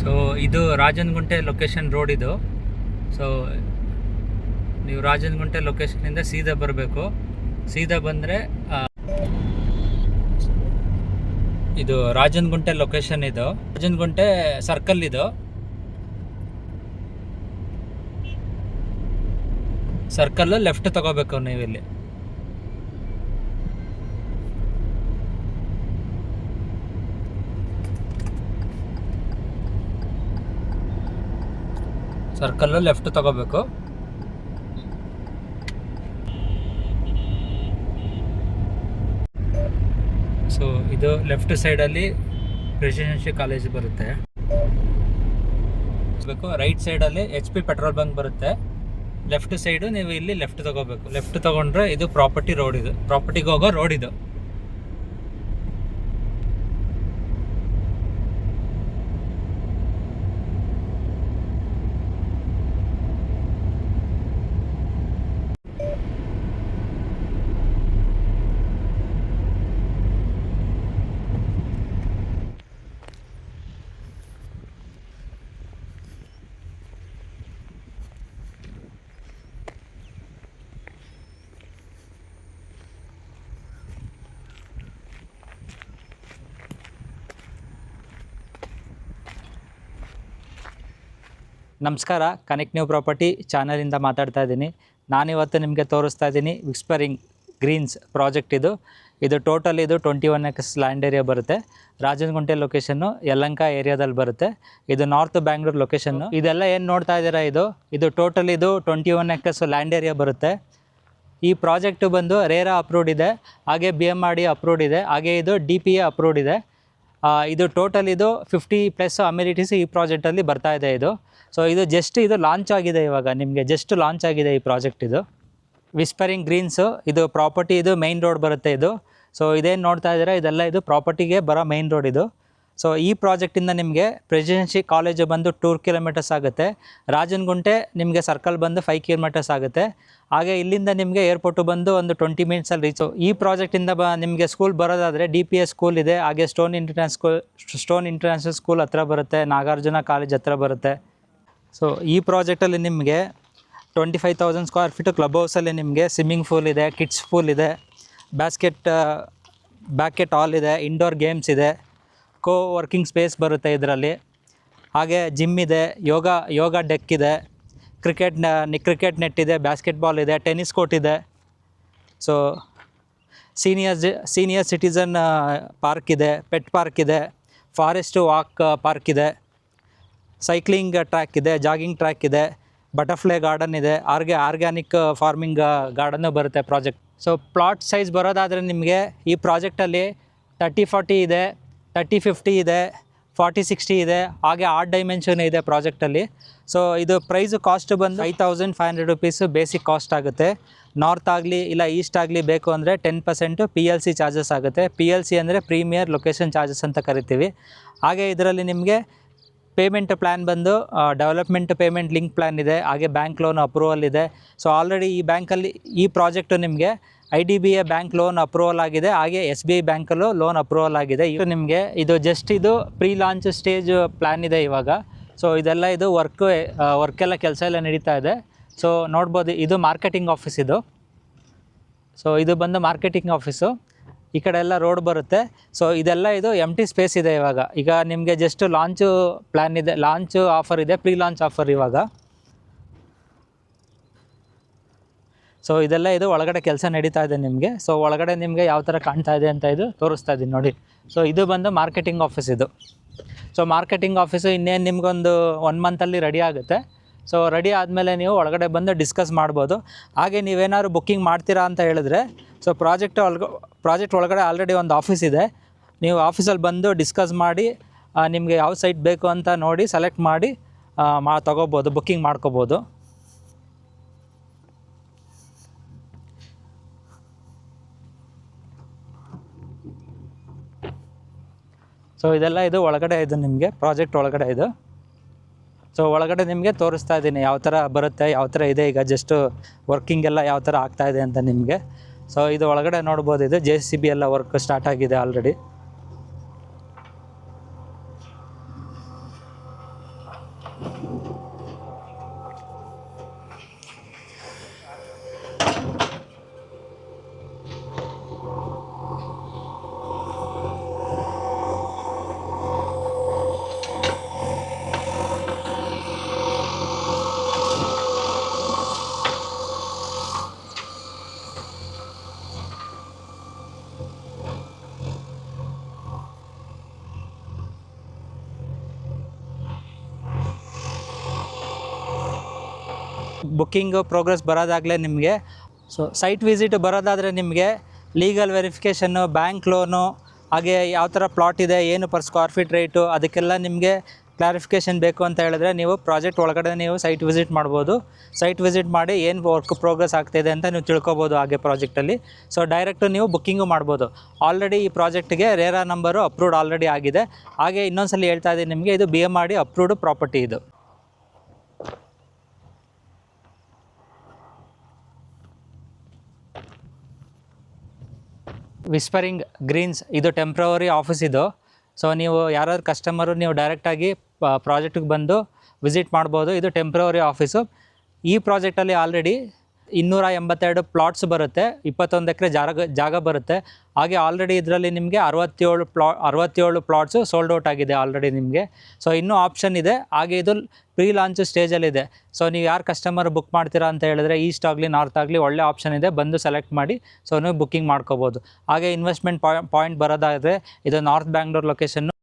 So ಇದು ರಾಜನಗುಂಟೆ location road ಇದು. So ನೀವು ರಾಜನಗುಂಟೆ ಲೊಕೇಶನಿಂದ ಸೀದಾ ಬರಬೇಕು. ಸೀದಾ ಬಂದರೆ ಇದು ರಾಜನಗುಂಟೆ ಲೊಕೇಶನ್. ಇದು ರಾಜನಗುಂಟೆ ಸರ್ಕಲ್. ಇದು ಸರ್ಕಲ್ ಲೆಫ್ಟ್ ತಗೋಬೇಕು ನೀವು. ಇಲ್ಲಿ ಸರ್ಕಲ್ ಲೆಫ್ಟ್ ತಗೋಬೇಕು. ಸೊ ಇದು ಲೆಫ್ಟ್ ಸೈಡಲ್ಲಿ ಪ್ರೆಸಿಡೆನ್ಸಿ ಕಾಲೇಜ್ ಬರುತ್ತೆ. ರೈಟ್ ಸೈಡಲ್ಲಿ HP ಪೆಟ್ರೋಲ್ ಬಂಕ್ ಬರುತ್ತೆ. ಲೆಫ್ಟ್ ಸೈಡು ನೀವು ಇಲ್ಲಿ ಲೆಫ್ಟ್ ತಗೋಬೇಕು. ಲೆಫ್ಟ್ ತಗೊಂಡ್ರೆ ಇದು ಪ್ರಾಪರ್ಟಿ ರೋಡ್. ಇದು ಪ್ರಾಪರ್ಟಿಗೆ ಹೋಗೋ ರೋಡ್ ಇದು. ನಮಸ್ಕಾರ, ಕನೆಕ್ಟ್ ನ್ಯೂ ಪ್ರಾಪರ್ಟಿ ಚಾನಲಿಂದ ಮಾತಾಡ್ತಾ ಇದ್ದೀನಿ. ನಾನಿವತ್ತು ನಿಮಗೆ ತೋರಿಸ್ತಾ ಇದ್ದೀನಿ ವಿಸ್ಪರಿಂಗ್ ಗ್ರೀನ್ಸ್ ಪ್ರಾಜೆಕ್ಟ್. ಇದು ಟೋಟಲ್ 21 acres ಲ್ಯಾಂಡ್ ಏರಿಯಾ ಬರುತ್ತೆ. ರಾಜನಗುಂಟೆ ಲೊಕೇಶನ್ನು ಯಲಹಂಕ ಏರಿಯಾದಲ್ಲಿ ಬರುತ್ತೆ. ಇದು ನಾರ್ತ್ ಬ್ಯಾಂಗ್ಳೂರು ಲೊಕೇಶನ್ನು. ಇದೆಲ್ಲ ಏನು ನೋಡ್ತಾ ಇದ್ದೀರಾ, ಇದು ಟೋಟಲ್ 21 acres ಲ್ಯಾಂಡ್ ಏರಿಯಾ ಬರುತ್ತೆ. ಈ ಪ್ರಾಜೆಕ್ಟು ಬಂದು ರೇರಾ ಅಪ್ರೂವ್ಡ್ ಇದೆ, ಹಾಗೆ BMRD ಅಪ್ರೂವ್ಡ್ ಇದೆ, ಹಾಗೆ ಇದು DPA ಅಪ್ರೂವ್ಡ್ ಇದೆ. ಇದು ಟೋಟಲ್ 50+ ಅಮ್ಯುನಿಟೀಸ್ ಈ ಪ್ರಾಜೆಕ್ಟಲ್ಲಿ ಬರ್ತಾ ಇದೆ. ಸೊ ಇದು ಜಸ್ಟ್ ಲಾಂಚ್ ಆಗಿದೆ, ಇವಾಗ ನಿಮಗೆ ಜಸ್ಟ್ ಲಾಂಚ್ ಆಗಿದೆ ಈ ಪ್ರಾಜೆಕ್ಟ್. ಇದು ವಿಸ್ಪರಿಂಗ್ ಗ್ರೀನ್ಸು. ಇದು ಪ್ರಾಪರ್ಟಿ, ಇದು ಮೈನ್ ರೋಡ್ ಬರುತ್ತೆ. ಸೊ ಇದೇನು ನೋಡ್ತಾ ಇದ್ದೀರಾ, ಇದೆಲ್ಲ ಪ್ರಾಪರ್ಟಿಗೆ ಬರೋ ಮೈನ್ ರೋಡ್ ಇದು. ಸೊ ಈ ಪ್ರಾಜೆಕ್ಟಿಂದ ನಿಮಗೆ ಪ್ರೆಸಿಡೆನ್ಸಿ ಕಾಲೇಜು ಬಂದು 2 kilometers ಆಗುತ್ತೆ. ರಾಜನಗುಂಟೆ ನಿಮಗೆ ಸರ್ಕಲ್ ಬಂದು 5 kilometers ಆಗುತ್ತೆ. ಹಾಗೆ ಇಲ್ಲಿಂದ ನಿಮಗೆ ಏರ್ಪೋರ್ಟು ಬಂದು ಒಂದು 20 minutesಲ್ಲಿ ರೀಚು. ಈ ಪ್ರಾಜೆಕ್ಟಿಂದ ನಿಮಗೆ ಸ್ಕೂಲ್ ಬರೋದಾದರೆ DPA ಸ್ಕೂಲ್ ಇದೆ, ಹಾಗೆ ಸ್ಟೋನ್ ಇಂಟರ್ನ್ಯಾಷನಲ್ ಸ್ಕೂಲ್ ಹತ್ರ ಬರುತ್ತೆ, ನಾಗಾರ್ಜುನ ಕಾಲೇಜ್ ಹತ್ರ ಬರುತ್ತೆ. ಸೊ ಈ ಪ್ರಾಜೆಕ್ಟಲ್ಲಿ ನಿಮಗೆ 25,000 square feet ಕ್ಲಬ್ ಹೌಸಲ್ಲಿ ನಿಮಗೆ ಸ್ವಿಮ್ಮಿಂಗ್ ಪೂಲ್ ಇದೆ, ಕಿಡ್ಸ್ ಪೂಲ್ ಇದೆ, ಬ್ಯಾಸ್ಕೆಟ್ ಹಾಲ್ ಇದೆ, ಇಂಡೋರ್ ಗೇಮ್ಸ್ ಇದೆ, ವರ್ಕಿಂಗ್ ಸ್ಪೇಸ್ ಬರುತ್ತೆ ಇದರಲ್ಲಿ. ಹಾಗೆ ಜಿಮ್ ಇದೆ, ಯೋಗ ಡೆಕ್ ಇದೆ, ಕ್ರಿಕೆಟ್ ನೆಟ್ ಇದೆ, ಬಾಸ್ಕೆಟ್ಬಾಲ್ ಇದೆ, ಟೆನ್ನಿಸ್ ಕೋರ್ಟ್ ಇದೆ. ಸೊ ಸೀನಿಯರ್ ಸಿಟಿಸನ್ ಪಾರ್ಕ್ ಇದೆ, ಪೆಟ್ ಪಾರ್ಕ್ ಇದೆ, ಫಾರೆಸ್ಟ್ ವಾಕ್ ಪಾರ್ಕ್ ಇದೆ, ಸೈಕ್ಲಿಂಗ್ ಟ್ರ್ಯಾಕ್ ಇದೆ, ಜಾಗಿಂಗ್ ಟ್ರ್ಯಾಕ್ ಇದೆ, ಬಟರ್ಫ್ಲೈ ಗಾರ್ಡನ್ ಇದೆ, ಆರ್ಗ್ಯಾನಿಕ್ ಫಾರ್ಮಿಂಗ್ ಗಾರ್ಡನ್ನು ಬರುತ್ತೆ ಪ್ರಾಜೆಕ್ಟ್. ಸೊ ಪ್ಲಾಟ್ ಸೈಜ್ ಬರೋದಾದರೆ ನಿಮಗೆ ಈ ಪ್ರಾಜೆಕ್ಟಲ್ಲಿ 30-40 ಇದೆ, 30-50 ಇದೆ, 40-60 ಇದೆ, ಹಾಗೆ 8 ಡೈಮೆನ್ಷನ್ ಇದೆ ಪ್ರಾಜೆಕ್ಟಲ್ಲಿ. ಸೊ ಇದು ಕಾಸ್ಟ್ ಬಂದು 5,500 rupees ಬೇಸಿಕ್ ಕಾಸ್ಟ್ ಆಗುತ್ತೆ. ನಾರ್ತ್ ಆಗಲಿ ಇಲ್ಲ ಈಸ್ಟ್ ಆಗಲಿ ಬೇಕು ಅಂದರೆ 10% PLC ಚಾರ್ಜಸ್ ಆಗುತ್ತೆ. PLC ಅಂದರೆ ಪ್ರೀಮಿಯರ್ ಲೊಕೇಶನ್ ಚಾರ್ಜಸ್ ಅಂತ ಕರಿತೀವಿ. ಹಾಗೆ ಇದರಲ್ಲಿ ನಿಮಗೆ ಪೇಮೆಂಟ್ ಪ್ಲ್ಯಾನ್ ಬಂದು ಡೆವಲಪ್ಮೆಂಟ್ ಪೇಮೆಂಟ್ ಲಿಂಕ್ ಪ್ಲ್ಯಾನ್ ಇದೆ, ಹಾಗೆ ಬ್ಯಾಂಕ್ ಲೋನ್ ಅಪ್ರೂವಲ್ ಇದೆ. ಸೊ ಆಲ್ರೆಡಿ ಈ ಬ್ಯಾಂಕಲ್ಲಿ ಈ ಪ್ರಾಜೆಕ್ಟು ನಿಮಗೆ IDBI ಬ್ಯಾಂಕ್ ಲೋನ್ ಅಪ್ರೂವಲ್ ಆಗಿದೆ, ಹಾಗೆ SBI ಬ್ಯಾಂಕಲ್ಲೂ ಲೋನ್ ಅಪ್ರೂವಲ್ ಆಗಿದೆ. ನಿಮಗೆ ಇದು ಪ್ರೀ ಲಾಂಚ್ ಸ್ಟೇಜ್ ಪ್ಲ್ಯಾನ್ ಇದೆ ಇವಾಗ. ಸೊ ಇದೆಲ್ಲ ವರ್ಕೆಲ್ಲ ಕೆಲಸ ಎಲ್ಲ ನಡೀತಾ ಇದೆ. ಸೊ ನೋಡ್ಬೋದು, ಇದು ಮಾರ್ಕೆಟಿಂಗ್ ಆಫೀಸ್ ಇದು. ಸೊ ಇದು ಬಂದು ಮಾರ್ಕೆಟಿಂಗ್ ಆಫೀಸು. ಈ ಕಡೆ ಎಲ್ಲ ರೋಡ್ ಬರುತ್ತೆ. ಸೊ ಇದೆಲ್ಲ ಎಂಟಿ ಸ್ಪೇಸ್ ಇದೆ ಇವಾಗ. ಈಗ ನಿಮಗೆ ಜಸ್ಟ್ ಲಾಂಚು ಪ್ಲ್ಯಾನ್ ಇದೆ, ಲಾಂಚ್ ಆಫರ್ ಇದೆ, ಪ್ರೀ ಲಾಂಚ್ ಆಫರ್ ಇವಾಗ. ಸೊ ಇದೆಲ್ಲ ಒಳಗಡೆ ಕೆಲಸ ನಡೀತಾ ಇದೆ ನಿಮಗೆ. ಸೊ ಒಳಗಡೆ ನಿಮಗೆ ಯಾವ ಥರ ಕಾಣ್ತಾ ಇದೆ ಅಂತ ತೋರಿಸ್ತಾ ಇದ್ದೀನಿ ನೋಡಿ. ಸೊ ಇದು ಬಂದು ಮಾರ್ಕೆಟಿಂಗ್ ಆಫೀಸ್ ಇದು. ಸೊ ಮಾರ್ಕೆಟಿಂಗ್ ಆಫೀಸು ಇನ್ನೇನು ನಿಮಗೊಂದು 1 monthಲ್ಲಿ ರೆಡಿ ಆಗುತ್ತೆ. ಸೊ ರೆಡಿ ಆದಮೇಲೆ ನೀವು ಒಳಗಡೆ ಬಂದು ಡಿಸ್ಕಸ್ ಮಾಡ್ಬೋದು. ಹಾಗೆ ನೀವೇನಾದ್ರು ಬುಕ್ಕಿಂಗ್ ಮಾಡ್ತೀರಾ ಅಂತ ಹೇಳಿದ್ರೆ, ಸೊ ಪ್ರಾಜೆಕ್ಟ್ ಒಳಗಡೆ ಆಲ್ರೆಡಿ ಒಂದು ಆಫೀಸ್ ಇದೆ. ನೀವು ಆಫೀಸಲ್ಲಿ ಬಂದು ಡಿಸ್ಕಸ್ ಮಾಡಿ ನಿಮಗೆ ಯಾವ ಸೈಟ್ ಬೇಕು ಅಂತ ನೋಡಿ ಸೆಲೆಕ್ಟ್ ಮಾಡಿ ತೊಗೋಬೋದು, ಬುಕ್ಕಿಂಗ್ ಮಾಡ್ಕೋಬೋದು. ಸೊ ಇದೆಲ್ಲ ಒಳಗಡೆ ನಿಮಗೆ ಪ್ರಾಜೆಕ್ಟ್ ಒಳಗಡೆ ಸೊ ಒಳಗಡೆ ನಿಮಗೆ ತೋರಿಸ್ತಾ ಇದ್ದೀನಿ ಯಾವ ಥರ ಬರುತ್ತೆ, ಯಾವ ಥರ ಇದೆ. ಈಗ ಜಸ್ಟ್ ವರ್ಕಿಂಗ್ ಎಲ್ಲ ಯಾವ ಥರ ಆಗ್ತಾಯಿದೆ ಅಂತ ನಿಮಗೆ. ಸೊ ಇದು ಒಳಗಡೆ ನೋಡ್ಬೋದು, JCB ಎಲ್ಲ ವರ್ಕ್ ಸ್ಟಾರ್ಟ್ ಆಗಿದೆ ಆಲ್ರೆಡಿ. ಬುಕ್ಕಿಂಗು ಪ್ರೋಗ್ರೆಸ್ ಬರೋದಾಗಲೇ ನಿಮಗೆ ಸೊ ಸೈಟ್ ವಿಸಿಟ್ ಬರೋದಾದರೆ ನಿಮಗೆ ಲೀಗಲ್ ವೆರಿಫಿಕೇಷನ್ನು, ಬ್ಯಾಂಕ್ ಲೋನು, ಹಾಗೆ ಯಾವ ಥರ ಪ್ಲಾಟ್ ಇದೆ, ಏನು ಪರ್ ಸ್ಕ್ವೇರ್ ಫೀಟ್ ರೇಟು, ಅದಕ್ಕೆಲ್ಲ ನಿಮಗೆ ಕ್ಲಾರಿಫಿಕೇಷನ್ ಬೇಕು ಅಂತ ಹೇಳಿದ್ರೆ ನೀವು ಪ್ರಾಜೆಕ್ಟ್ ಒಳಗಡೆ ನೀವು ಸೈಟ್ ವಿಸಿಟ್ ಮಾಡ್ಬೋದು. ಸೈಟ್ ವಿಸಿಟ್ ಮಾಡಿ ಏನು ವರ್ಕ್ ಪ್ರೋಗ್ರೆಸ್ ಆಗ್ತಾಯಿದೆ ಅಂತ ನೀವು ತಿಳ್ಕೊಬೋದು ಹಾಗೆ ಪ್ರಾಜೆಕ್ಟಲ್ಲಿ. ಸೊ ಡೈರೆಕ್ಟು ನೀವು ಬುಕ್ಕಿಂಗು ಮಾಡ್ಬೋದು. ಆಲ್ರೆಡಿ ಈ ಪ್ರಾಜೆಕ್ಟ್ಗೆ ರೇರಾ ನಂಬರು ಅಪ್ರೂವ್ಡ್ ಆಲ್ರೆಡಿ ಆಗಿದೆ. ಹಾಗೆ ಇನ್ನೊಂದು ಹೇಳ್ತಾ ಇದ್ದೀನಿ ನಿಮಗೆ, ಇದು BMRD ಅಪ್ರೂವ್ಡ್ ಪ್ರಾಪರ್ಟಿ ಇದು. ವಿಸ್ಪರಿಂಗ್ ಗ್ರೀನ್ಸ್ ಇದು ಟೆಂಪ್ರವರಿ ಆಫೀಸ್ ಇದು. ಸೊ ನೀವು ಯಾರಾದ್ರು ಕಸ್ಟಮರು ನೀವು ಡೈರೆಕ್ಟಾಗಿ ಪ್ರಾಜೆಕ್ಟಿಗೆ ಬಂದು ವಿಸಿಟ್ ಮಾಡ್ಬೋದು. ಇದು ಟೆಂಪ್ರವರಿ ಆಫೀಸು. ಈ ಪ್ರಾಜೆಕ್ಟಲ್ಲಿ ಆಲ್ರೆಡಿ 282 ಪ್ಲಾಟ್ಸ್ ಬರುತ್ತೆ, 21 ಎಕರೆ ಜಾಗ ಬರುತ್ತೆ. ಹಾಗೆ ಆಲ್ರೆಡಿ ಇದರಲ್ಲಿ ನಿಮಗೆ 67 ಪ್ಲಾಟ್ಸು ಸೋಲ್ಡ್ ಔಟ್ ಆಗಿದೆ ಆಲ್ರೆಡಿ ನಿಮಗೆ. ಸೊ ಇನ್ನೂ ಆಪ್ಷನ್ ಇದೆ. ಹಾಗೆ ಇದು ಪ್ರೀ ಲಾಂಚ್ ಸ್ಟೇಜಲ್ಲಿದೆ. ಸೊ ನೀವು ಯಾರು ಕಸ್ಟಮರ್ ಬುಕ್ ಮಾಡ್ತೀರಾ ಅಂತ ಹೇಳಿದ್ರೆ ಈಸ್ಟ್ ಆಗಲಿ ನಾರ್ತ್ ಆಗಲಿ ಒಳ್ಳೆ ಆಪ್ಷನ್ ಇದೆ, ಬಂದು ಸೆಲೆಕ್ಟ್ ಮಾಡಿ ಸೊ ನೀವು ಬುಕ್ಕಿಂಗ್ ಮಾಡ್ಕೋಬೋದು. ಹಾಗೆ ಇನ್ವೆಸ್ಟ್ಮೆಂಟ್ ಪಾಯಿಂಟ್ ಬರೋದಾದರೆ ಇದು ನಾರ್ತ್ ಬ್ಯಾಂಗ್ಳೂರ್ ಲೊಕೇಶನ್ನು.